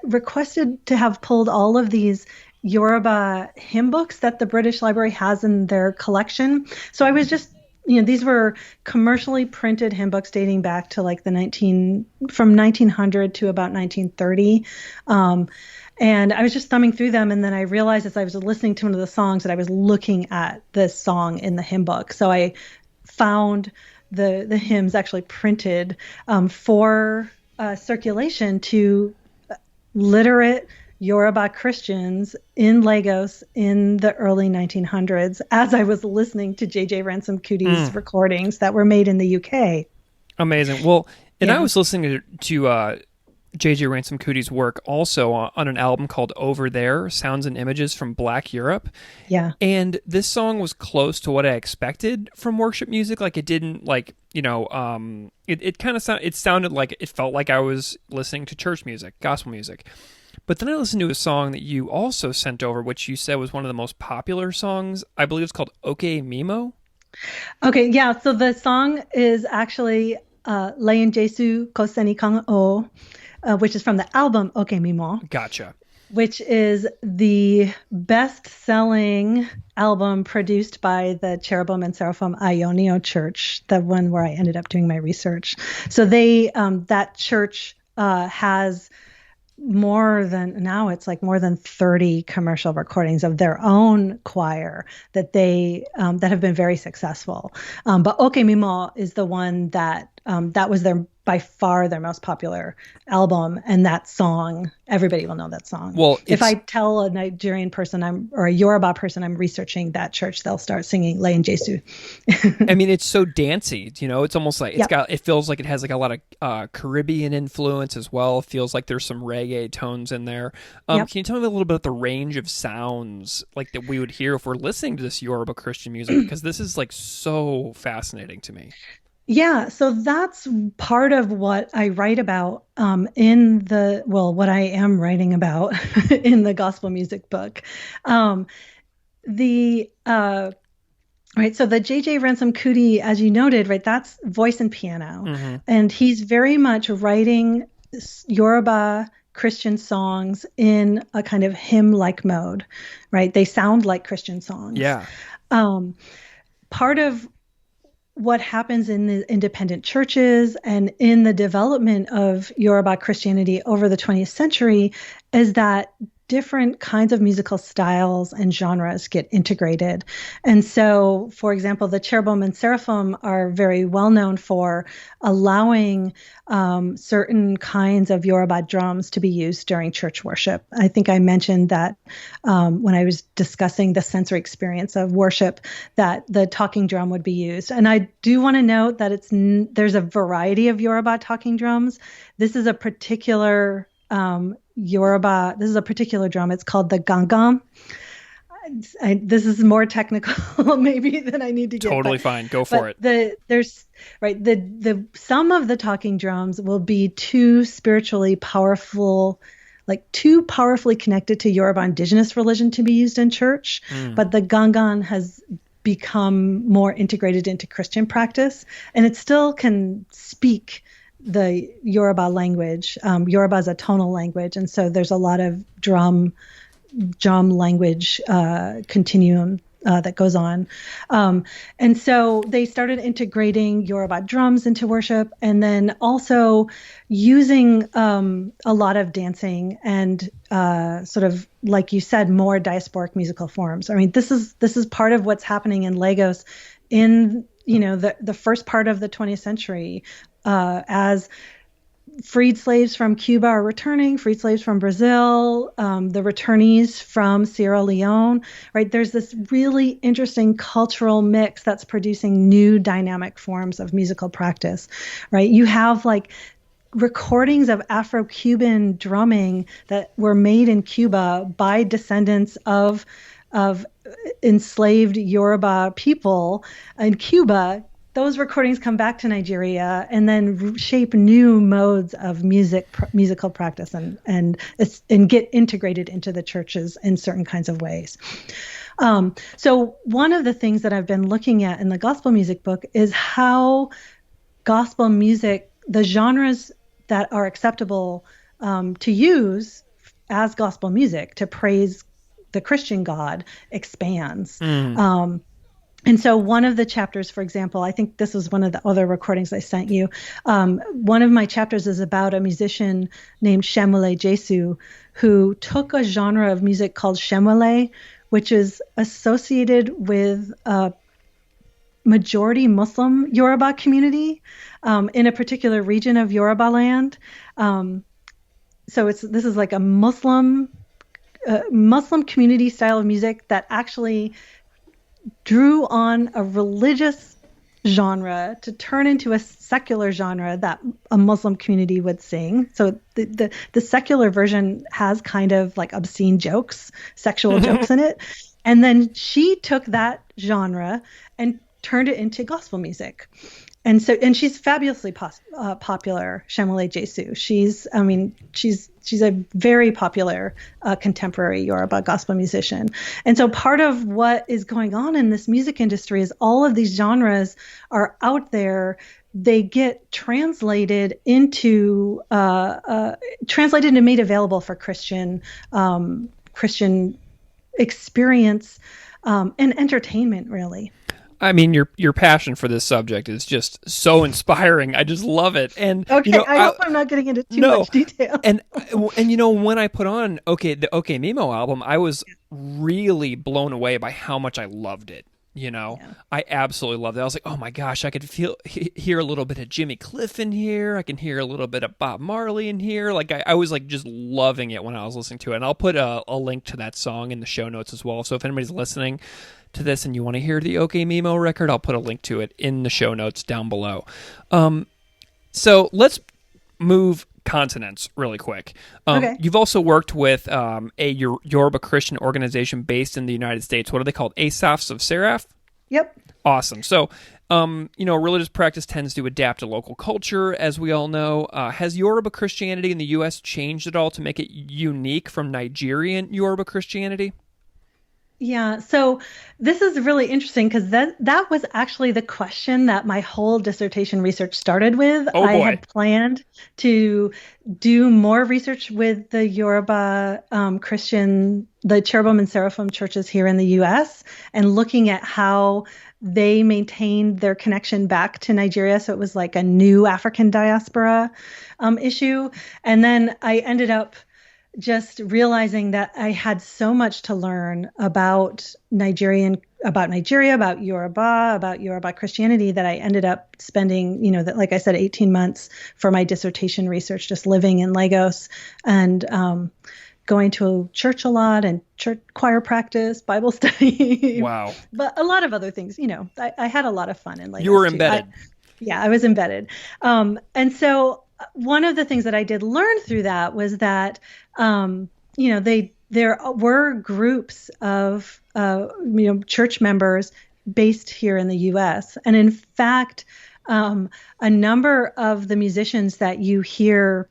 requested to have pulled all of these Yoruba hymn books that the British Library has in their collection. So I was just, these were commercially printed hymn books dating back to like from 1900 to about 1930. And I was just thumbing through them, and then I realized as I was listening to one of the songs that I was looking at this song in the hymn book. So I found the hymns actually printed for circulation to literate Yoruba Christians in Lagos in the early 1900s as I was listening to J.J. Ransom Cootie's recordings that were made in the UK. Amazing. Well, and I was listening to J.J. Ransom Cootie's work also on an album called Over There, Sounds and Images from Black Europe. Yeah. And this song was close to what I expected from worship music. Like, it didn't, it kind of sounded like, it felt like I was listening to church music, gospel music. But then I listened to a song that you also sent over, which you said was one of the most popular songs. I believe it's called Oke Mimo. Okay, yeah. So the song is actually Layin Jesu Koseni Kang O, which is from the album Oke Mimo. Gotcha. Which is the best-selling album produced by the Cherubim and Seraphim Ionio Church, the one where I ended up doing my research. So that church has more than 30 commercial recordings of their own choir that that have been very successful. But Oke Mimo is the one that was by far their most popular album, and that song, everybody will know that song. Well, if I tell a Nigerian person or a Yoruba person I'm researching that church, they'll start singing Layin Jesu. I mean, it's so dancey, it's almost like it feels like it has like a lot of Caribbean influence as well. It feels like there's some reggae tones in there. Can you tell me a little bit about the range of sounds like that we would hear if we're listening to this Yoruba Christian music? Because this is like so fascinating to me. Yeah, so that's part of what I write about what I am writing about in the gospel music book. So the J.J. Ransom Cootie, as you noted, right, that's voice and piano. Mm-hmm. And he's very much writing Yoruba Christian songs in a kind of hymn-like mode, right? They sound like Christian songs. Yeah. Part of what happens in the independent churches and in the development of Yoruba Christianity over the 20th century is that different kinds of musical styles and genres get integrated. And so, for example, the Cherubim and Seraphim are very well known for allowing certain kinds of Yoruba drums to be used during church worship. I think I mentioned that when I was discussing the sensory experience of worship, that the talking drum would be used. And I do want to note that there's a variety of Yoruba talking drums. This is a particular Yoruba. This is a particular drum. It's called the gangam. This is more technical maybe than I need to get. Totally fine. Go for it. Some of the talking drums will be too spiritually powerful, like too powerfully connected to Yoruba indigenous religion to be used in church, but the gangan has become more integrated into Christian practice, and it still can speak the Yoruba language. Yoruba is a tonal language, and so there's a lot of drum language continuum that goes on. And so they started integrating Yoruba drums into worship, and then also using a lot of dancing and sort of, like you said, more diasporic musical forms. I mean, this is part of what's happening in Lagos in, the first part of the 20th century, as freed slaves from Cuba are returning, freed slaves from Brazil, the returnees from Sierra Leone, right? There's this really interesting cultural mix that's producing new dynamic forms of musical practice, right? You have like recordings of Afro-Cuban drumming that were made in Cuba by descendants of enslaved Yoruba people in Cuba. Those recordings come back to Nigeria and then shape new modes of musical practice and get integrated into the churches in certain kinds of ways. So one of the things that I've been looking at in the gospel music book is how gospel music, the genres that are acceptable to use as gospel music to praise the Christian God, expands. And so one of the chapters, for example, I think this was one of the other recordings I sent you. One of my chapters is about a musician named Shemwale Jesu, who took a genre of music called Shemwale, which is associated with a majority Muslim Yoruba community in a particular region of Yoruba land. So this is like a Muslim community style of music that actually drew on a religious genre to turn into a secular genre that a Muslim community would sing. So the secular version has kind of like obscene jokes, sexual jokes in it. And then she took that genre and turned it into gospel music. And she's fabulously popular, Shemwale Jesu. She's a very popular contemporary Yoruba gospel musician. And so part of what is going on in this music industry is all of these genres are out there. They get translated and made available for Christian experience and entertainment, really. I mean, your passion for this subject is just so inspiring. I just love it. And okay, I hope I'm not getting into too much detail. And when I put on the OK Mimo album, I was really blown away by how much I loved it. I absolutely loved it. I was like, oh my gosh, I could hear a little bit of Jimmy Cliff in here. I can hear a little bit of Bob Marley in here. Like I was like just loving it when I was listening to it. And I'll put a link to that song in the show notes as well. So if anybody's listening to this and you want to hear the OK Mimo record, I'll put a link to it in the show notes down below. So let's move continents really quick. Okay. You've also worked with a Yoruba Christian organization based in the United States. What are they called? Asaphs of Seraph? Yep. Awesome. So, religious practice tends to adapt to local culture, as we all know. Has Yoruba Christianity in the U.S. changed at all to make it unique from Nigerian Yoruba Christianity? Yeah, so this is really interesting because that was actually the question that my whole dissertation research started with. Oh, boy. I had planned to do more research with the Yoruba the Cherubim and Seraphim churches here in the U.S. and looking at how they maintained their connection back to Nigeria. So it was like a new African diaspora issue. And then I ended up just realizing that I had so much to learn about Nigeria, about Yoruba, about Yoruba Christianity that I ended up spending, like I said, 18 months for my dissertation research, just living in Lagos and going to church a lot and church choir practice, Bible study. Wow. But a lot of other things, I had a lot of fun in Lagos. You were embedded. I was embedded. And so one of the things that I did learn through that was that, there were groups of, church members based here in the U.S. And in fact, a number of the musicians that you hear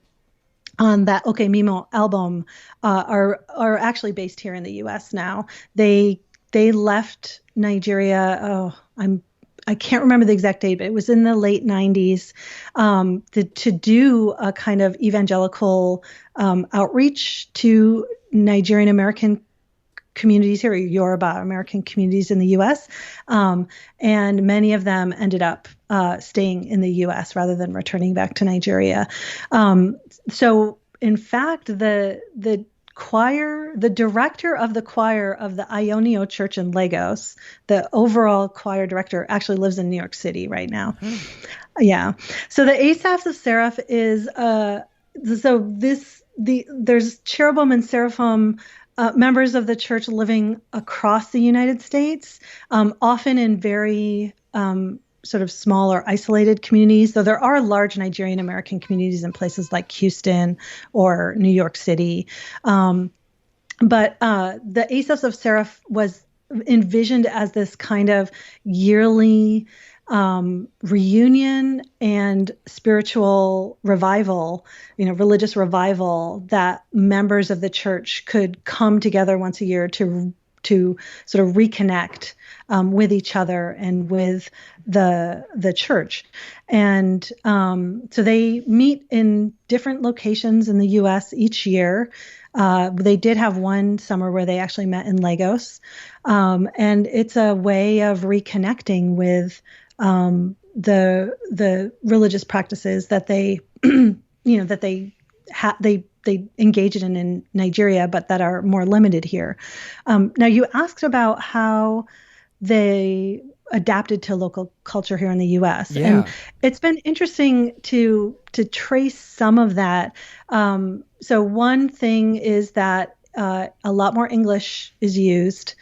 on that Okay Mimo album are actually based here in the U.S. now. They left Nigeria. I can't remember the exact date, but it was in the late 90s to do a kind of evangelical outreach to Nigerian-American communities here, Yoruba American communities in the U.S. And many of them ended up staying in the U.S. rather than returning back to Nigeria. So, in fact, the director of the choir of the Ionio Church in Lagos, the overall choir director, actually lives in New York City right now. Yeah. So the Asaphs of Seraph is there's Cherubim and Seraphim. Members of the church living across the United States, often in very sort of small or isolated communities, though there are large Nigerian-American communities in places like Houston or New York City. But the Asaphs of Seraph was envisioned as this kind of yearly reunion and spiritual revival, religious revival, that members of the church could come together once a year to sort of reconnect with each other and with the church. And so they meet in different locations in the U.S. each year. They did have one summer where they actually met in Lagos. And it's a way of reconnecting with the religious practices that they they engage in Nigeria, but that are more limited here. Now, you asked about how they adapted to local culture here in the U.S. Yeah. And it's been interesting to trace some of that. So one thing is that a lot more English is used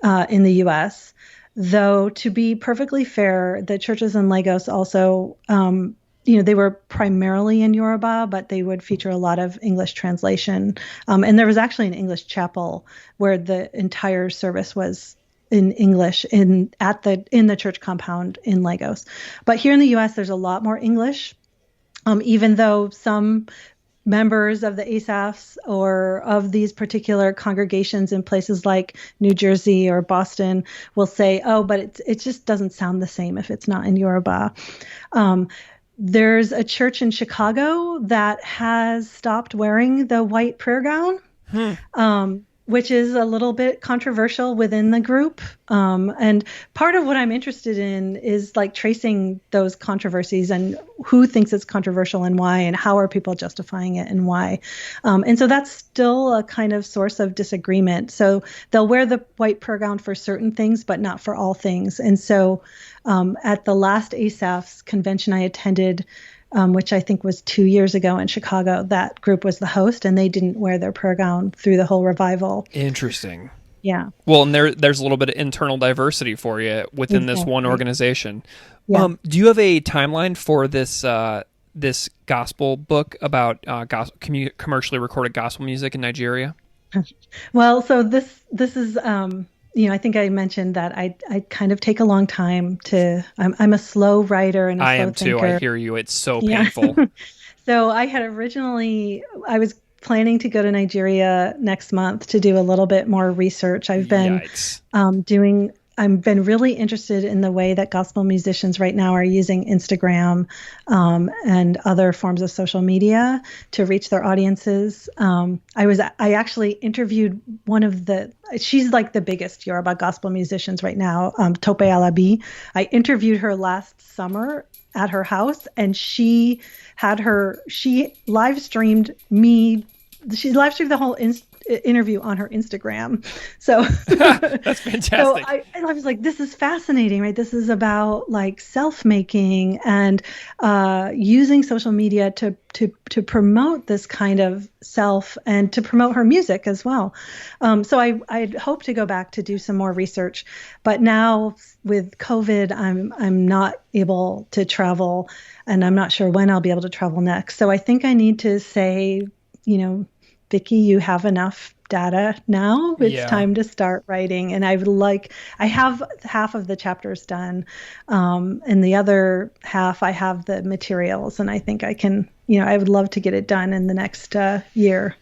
in the U.S., though, to be perfectly fair, the churches in Lagos also, they were primarily in Yoruba, but they would feature a lot of English translation. And there was actually an English chapel where the entire service was in English in the church compound in Lagos. But here in the U.S., there's a lot more English, even though some members of the Asaphs or of these particular congregations in places like New Jersey or Boston will say, oh, but it just doesn't sound the same if it's not in Yoruba. There's a church in Chicago that has stopped wearing the white prayer gown, which is a little bit controversial within the group. And part of what I'm interested in is like tracing those controversies and who thinks it's controversial and why, and how are people justifying it and why. And so that's still a kind of source of disagreement. So they'll wear the white prayer gown for certain things, but not for all things. And so at the last Asaph's convention I attended, which I think was 2 years ago in Chicago, that group was the host, and they didn't wear their prayer gown through the whole revival. Interesting. Yeah. Well, and there's a little bit of internal diversity for you within this one organization. Yeah. Do you have a timeline for this this gospel book about commercially recorded gospel music in Nigeria? Well, so this is I think I mentioned that I kind of take a long time I'm a slow writer and a slow thinker. I am too. I hear you. It's so painful. So I was planning to go to Nigeria next month to do a little bit more research. I've been I've been really interested in the way that gospel musicians right now are using Instagram and other forms of social media to reach their audiences. I actually interviewed she's like the biggest Yoruba gospel musicians right now, Tope Alabi. I interviewed her last summer at her house, and she live streamed the whole interview on her Instagram. So that's fantastic. So I was like, this is fascinating, right? This is about like self-making and using social media to promote this kind of self and to promote her music as well. So I'd hope to go back to do some more research, but now with COVID, I'm not able to travel, and I'm not sure when I'll be able to travel next. So I think I need to say, Vicki, you have enough data now. It's Yeah. time to start writing. And I have half of the chapters done. And the other half, I have the materials. And I think I can, I would love to get it done in the next year.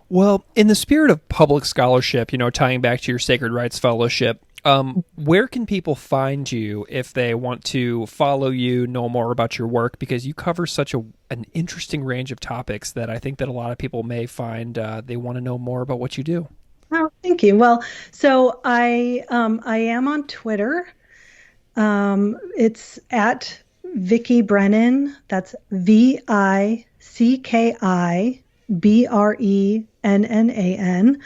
Well, in the spirit of public scholarship, tying back to your Sacred Rights Fellowship, where can people find you if they want to follow you, know more about your work? Because you cover such an interesting range of topics that I think that a lot of people may find they want to know more about what you do. Oh, thank you. Well, so I am on Twitter. It's at Vicki Brennan. That's VICKI BRENNAN. And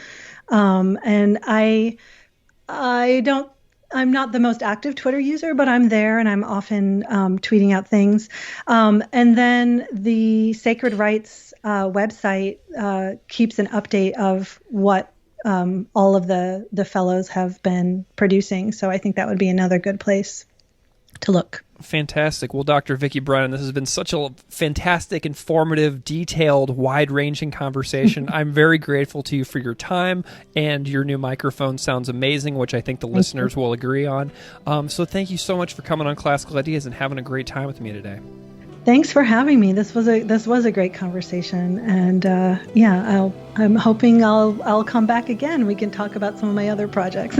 I'm not the most active Twitter user, but I'm there and I'm often tweeting out things. And then the Sacred Rights website keeps an update of what all of the fellows have been producing. So I think that would be another good place to look. Fantastic. Well, Dr. Vicki Brennan, this has been such a fantastic, informative, detailed, wide-ranging conversation. I'm very grateful to you for your time, and your new microphone sounds amazing, which I think the listeners will agree on. So thank you so much for coming on Classical Ideas and having a great time with me today. Thanks for having me. This was a great conversation, and I'm hoping I'll come back again. We can talk about some of my other projects.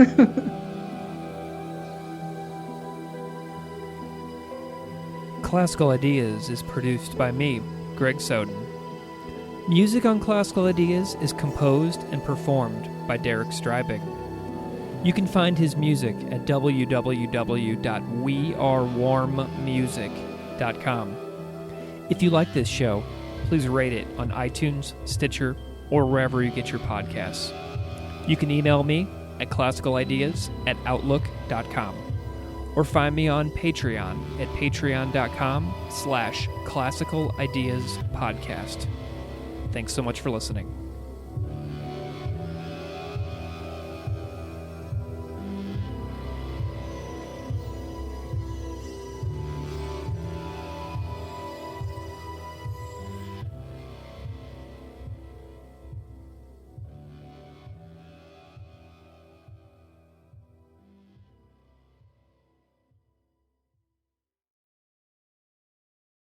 Classical Ideas is produced by me, Greg Soden. Music on Classical Ideas is composed and performed by Derek Strybig. You can find his music at www.wearewarmmusic.com. If you like this show, please rate it on iTunes, Stitcher, or wherever you get your podcasts. You can email me at classicalideas@outlook.com. or find me on Patreon at patreon.com/classicalideaspodcast. Thanks so much for listening.